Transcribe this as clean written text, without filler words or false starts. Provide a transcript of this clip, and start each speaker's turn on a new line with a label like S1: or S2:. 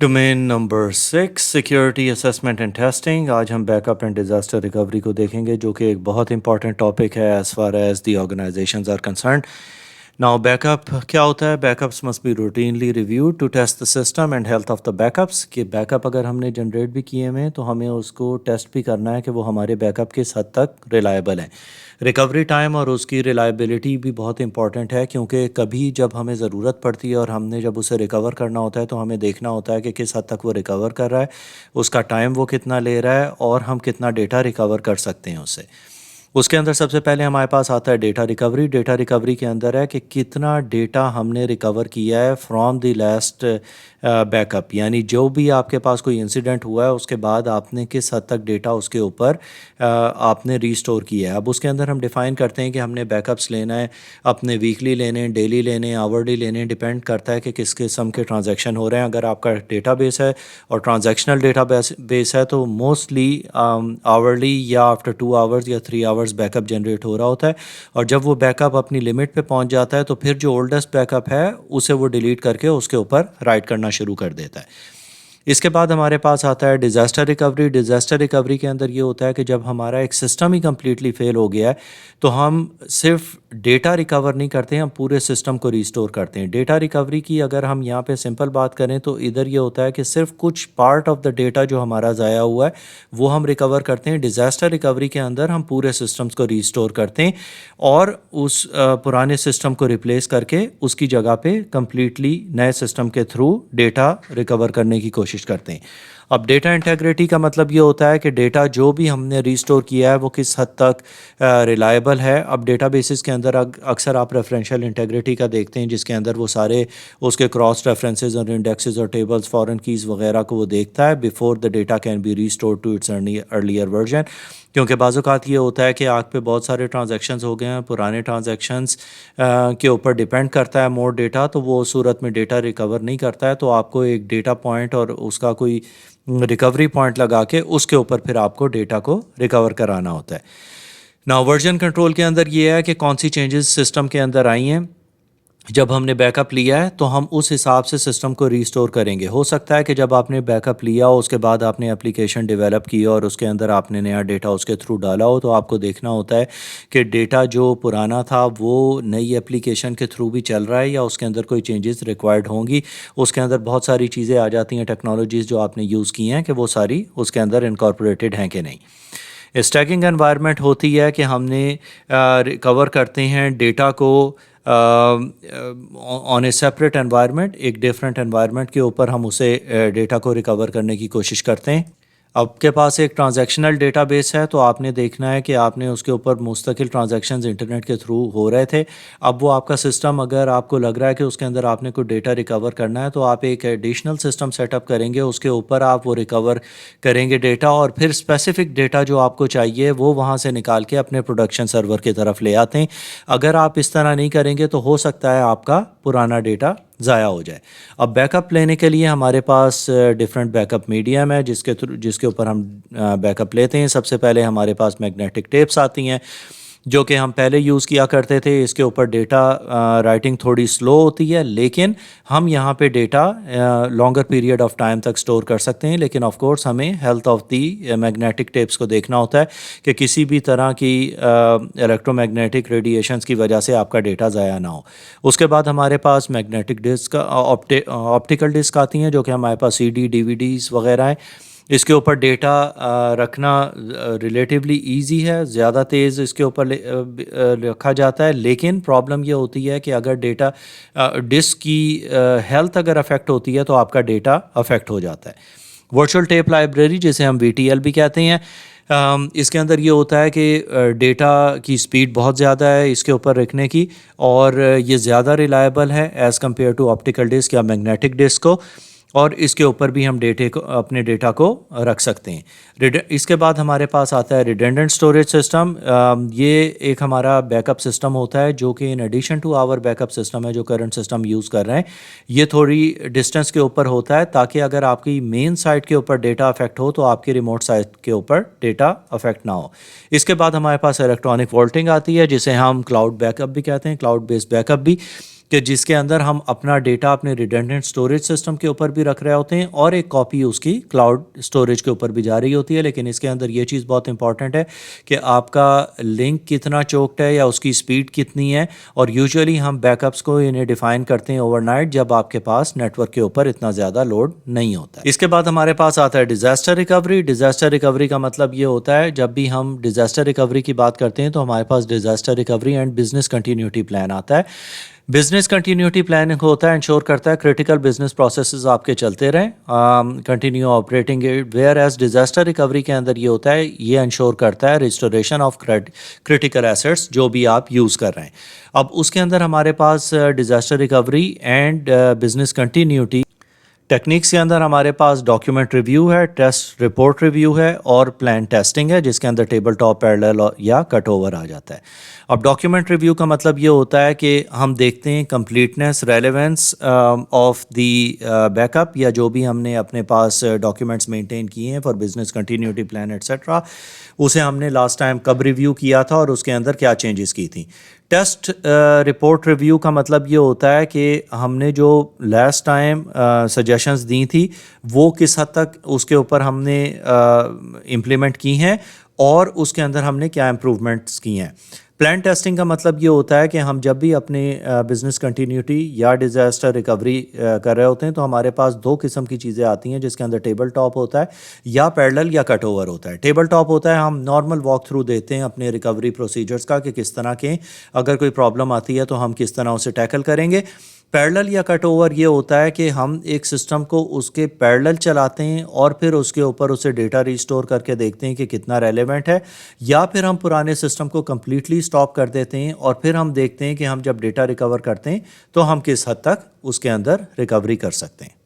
S1: Domain number 6 security assessment and testing. आज हम backup and disaster recovery को देखेंगे, जो कि एक बहुत इंपॉर्टेंट टॉपिक है as far as the organizations are concern. Now backup क्या होता है? Backups must be routinely reviewed to test the system and health of the backups. कि बैकअप अगर हमने जनरेट भी किए हुए हैं तो हमें उसको टेस्ट भी करना है कि वो हमारे बैकअप किस हद तक रिलायबल हैं। रिकवरी टाइम और उसकी रिलायबिलिटी भी बहुत इंपॉर्टेंट है, क्योंकि कभी जब हमें ज़रूरत पड़ती है और हमने जब उसे रिकवर करना होता है तो हमें देखना होता है कि किस हद तक वो रिकवर कर रहा है, उसका टाइम वो कितना ले रहा है और हम कितना डेटा रिकवर कर सकते हैं उससे। उसके अंदर सबसे पहले हमारे पास आता है डेटा रिकवरी। डेटा रिकवरी के अंदर है कि कितना डेटा हमने रिकवर किया है फ्रॉम द लास्ट बैकअप, यानी जो भी आपके पास कोई इंसिडेंट हुआ है उसके बाद आपने किस हद तक डेटा उसके ऊपर आपने रीस्टोर किया है। अब उसके अंदर हम डिफ़ाइन करते हैं कि हमने बैकअप्स लेना है, अपने वीकली लेने हैं, डेली लेने हैं, आवरली लेने हैं। डिपेंड करता है कि किस किस्म के ट्रांजैक्शन हो रहे हैं। अगर आपका डेटा बेस है और ट्रांजैक्शनल डेटा बेस है तो मोस्टली आवरली या आफ्टर 2 आवर्स या 3 आवर्स बैकअप जनरेट हो रहा होता है। और जब वो बैकअप अपनी लिमिट पे पहुंच जाता है तो फिर जो ओल्डेस्ट बैकअप है उसे वो डिलीट करके उसके ऊपर राइट करना शुरू कर देता है। इसके बाद हमारे पास आता है डिज़ास्टर रिकवरी। डिज़ास्टर रिकवरी के अंदर ये होता है कि जब हमारा एक सिस्टम ही कम्प्लीटली फेल हो गया है तो हम सिर्फ डेटा रिकवर नहीं करते हैं, हम पूरे सिस्टम को रिस्टोर करते हैं। डेटा रिकवरी की अगर हम यहाँ पे सिंपल बात करें तो इधर ये होता है कि सिर्फ कुछ पार्ट ऑफ द डेटा जो हमारा ज़ाया हुआ है वो हम रिकवर करते हैं। डिज़ास्टर रिकवरी के अंदर हम पूरे सिस्टम्स को रिस्टोर करते हैं और उस पुराने सिस्टम को रिप्लेस करके उसकी जगह पे कम्प्लीटली नए सिस्टम के थ्रू डेटा रिकवर करने की कोशिश करते हैं। अब डेटा इंटेग्रिटी का मतलब ये होता है कि डेटा जो भी हमने रिस्टोर किया है वो किस हद तक रिलायबल है। अब डेटा बेसिस के अंदर अक्सर आप रेफरेंशियल इंटेग्रिटी का देखते हैं, जिसके अंदर वो सारे उसके क्रॉस रेफरेंसेस और इंडेक्सेस और टेबल्स, फॉरेन कीज़ वगैरह को वो देखता है before the data can be restore to its earlier version. क्योंकि बाज़ औक़ात ये होता है कि आग पे बहुत सारे ट्रांजैक्शंस हो गए हैं, पुराने ट्रांजैक्शंस के ऊपर डिपेंड करता है मोर डेटा, तो वो सूरत में डेटा रिकवर नहीं करता है। तो आपको एक डेटा पॉइंट और उसका कोई रिकवरी पॉइंट लगा के उसके ऊपर फिर आपको डेटा को रिकवर कराना होता है। नाउ वर्जन कंट्रोल के अंदर ये है कि कौन सी चेंजेस सिस्टम के अंदर आई हैं। जब हमने बैकअप लिया है तो हम उस हिसाब से सिस्टम को रीस्टोर करेंगे। हो सकता है कि जब आपने बैकअप लिया हो उसके बाद आपने एप्लीकेशन डेवलप की और उसके अंदर आपने नया डेटा उसके थ्रू डाला हो, तो आपको देखना होता है कि डेटा जो पुराना था वो नई एप्लीकेशन के थ्रू भी चल रहा है या उसके अंदर कोई चेंजेस रिक्वायर्ड होंगी। उसके अंदर बहुत सारी चीज़ें आ जाती हैं, टेक्नोलॉजीज़ जो आपने यूज़ की हैं, कि वो सारी उसके अंदर इनकॉर्पोरेटेड हैं कि नहीं। स्टैकिंग एनवायरनमेंट होती है कि हमने रिकवर करते हैं डेटा को ऑन ए सेपरेट एनवायरनमेंट, एक डिफरेंट एनवायरनमेंट के ऊपर हम उसे डेटा को रिकवर करने की कोशिश करते हैं। आपके पास एक ट्रांजैक्शनल डेटाबेस है तो आपने देखना है कि आपने उसके ऊपर मुस्तकिल ट्रांजैक्शंस इंटरनेट के थ्रू हो रहे थे। अब वो आपका सिस्टम, अगर आपको लग रहा है कि उसके अंदर आपने कोई डेटा रिकवर करना है तो आप एक एडिशनल सिस्टम सेटअप करेंगे, उसके ऊपर आप वो रिकवर करेंगे डेटा और फिर स्पेसिफिक डेटा जो आपको चाहिए वो वहाँ से निकाल के अपने प्रोडक्शन सर्वर की तरफ ले आते हैं। अगर आप इस तरह नहीं करेंगे तो हो सकता है आपका पुराना डेटा ज़ाया हो जाए। अब बैकअप लेने के लिए हमारे पास डिफरेंट बैकअप मीडियम है जिसके ऊपर हम बैकअप लेते हैं। सबसे पहले हमारे पास मैग्नेटिक टेप्स आती हैं जो कि हम पहले यूज़ किया करते थे। इसके ऊपर डेटा राइटिंग थोड़ी स्लो होती है, लेकिन हम यहाँ पे data longer period of time तक स्टोर कर सकते हैं। लेकिन ऑफ कोर्स हमें health of the magnetic tapes को देखना होता है कि किसी भी तरह की इलेक्ट्रोमैग्नेटिक रेडिएशंस की वजह से आपका डेटा ज़ाया ना हो। उसके बाद हमारे पास मैग्नेटिक डिस्क, ऑप्टिकल डिस्क आती हैं जो कि हमारे पास CD DVDs वगैरह हैं। इसके ऊपर डेटा रखना रिलेटिवली इजी है, ज़्यादा तेज़ इसके ऊपर रखा जाता है। लेकिन प्रॉब्लम ये होती है कि अगर डेटा डिस्क की हेल्थ अगर अफेक्ट होती है तो आपका डेटा अफेक्ट हो जाता है। वर्चुअल टेप लाइब्रेरी, जिसे हम VTL भी कहते हैं, इसके अंदर ये होता है कि डेटा की स्पीड बहुत ज़्यादा है इसके ऊपर रखने की और ये ज़्यादा रिलायबल है as compare to optical disk या मैग्नेटिक डिस्क को, और इसके ऊपर भी हम अपने डेटा को रख सकते हैं। इसके बाद हमारे पास आता है रिडेंडेंट स्टोरेज सिस्टम। ये एक हमारा बैकअप सिस्टम होता है जो कि in addition to our backup system है जो करंट सिस्टम यूज़ कर रहे हैं। ये थोड़ी डिस्टेंस के ऊपर होता है ताकि अगर आपकी मेन साइट के ऊपर डेटा अफेक्ट हो तो आपकी रिमोट साइट के ऊपर डेटा अफेक्ट ना हो। इसके बाद हमारे पास इलेक्ट्रॉनिक वोल्टिंग आती है जिसे हम क्लाउड बैकअप भी कहते हैं, क्लाउड बेस्ड बैकअप भी। کہ جس کے اندر ہم اپنا ڈیٹا اپنے ریڈنڈنٹ سٹوریج سسٹم کے اوپر بھی رکھ رہے ہوتے ہیں اور ایک کاپی اس کی کلاؤڈ سٹوریج کے اوپر بھی جا رہی ہوتی ہے. لیکن اس کے اندر یہ چیز بہت امپورٹنٹ ہے کہ آپ کا لنک کتنا چوکڈ ہے یا اس کی سپیڈ کتنی ہے, اور یوزولی ہم بیک اپس کو انہیں ڈیفائن کرتے ہیں اوور نائٹ جب آپ کے پاس نیٹ ورک کے اوپر اتنا زیادہ لوڈ نہیں ہوتا ہے. اس کے بعد ہمارے پاس آتا ہے ڈیزاسٹر ریکوری. ڈیزاسٹر ریکوری کا مطلب یہ ہوتا ہے جب بھی ہم ڈیزاسٹر ریکوری کی بات کرتے ہیں تو ہمارے پاس disaster recovery and business continuity plan آتا ہے. بزنس کنٹینیوٹی پلاننگ ہوتا ہے انشور کرتا ہے کرٹیکل بزنس پروسیسز آپ کے چلتے رہیں, continue operating where as disaster recovery کے اندر یہ ہوتا ہے, یہ انشور کرتا ہے ریسٹوریشن آف کرٹیکل ایسٹس جو بھی آپ یوز کر رہے ہیں. اب اس کے اندر ہمارے پاس disaster recovery and business continuity techniques کے اندر ہمارے پاس ڈاکیومنٹ ریویو ہے, ٹیسٹ رپورٹ ریویو ہے اور پلان ٹیسٹنگ ہے جس کے اندر ٹیبل ٹاپ, پیرالل یا کٹ اوور آ جاتا ہے. اب ڈاکیومنٹ ریویو کا مطلب یہ ہوتا ہے کہ ہم دیکھتے ہیں completeness, relevance of the back up یا جو بھی ہم نے اپنے پاس ڈاکیومنٹس مینٹین کیے ہیں for business continuity plan et cetera, اسے ہم نے لاسٹ ٹائم کب ریویو کیا تھا اور اس کے اندر کیا چینجز کی تھیں. ٹیسٹ رپورٹ ریویو کا مطلب یہ ہوتا ہے کہ ہم نے جو لاسٹ ٹائم سجیشنز دی تھی وہ کس حد تک اس کے اوپر ہم نے امپلیمنٹ کی ہیں اور اس کے اندر ہم نے کیا امپروومنٹس کی ہیں. پلان ٹیسٹنگ کا مطلب یہ ہوتا ہے کہ ہم جب بھی اپنے بزنس کنٹینیوٹی یا ڈیزاسٹر ریکوری کر رہے ہوتے ہیں تو ہمارے پاس دو قسم کی چیزیں آتی ہیں جس کے اندر ٹیبل ٹاپ ہوتا ہے یا پیرالل یا کٹ اوور ہوتا ہے. ٹیبل ٹاپ ہوتا ہے ہم نارمل واک تھرو دیتے ہیں اپنے ریکوری پروسیجرز کا کہ کس طرح کے اگر کوئی پرابلم آتی ہے تو ہم کس طرح اسے ٹیکل کریں گے. پیرالل یا کٹ اوور یہ ہوتا ہے کہ ہم ایک سسٹم کو اس کے پیرالل چلاتے ہیں اور پھر اس کے اوپر اسے ڈیٹا ریسٹور کر کے دیکھتے ہیں کہ کتنا ریلیونٹ ہے, یا پھر ہم پرانے سسٹم کو کمپلیٹلی سٹاپ کر دیتے ہیں اور پھر ہم دیکھتے ہیں کہ ہم جب ڈیٹا ریکور کرتے ہیں تو ہم کس حد تک اس کے اندر ریکوری کر سکتے ہیں.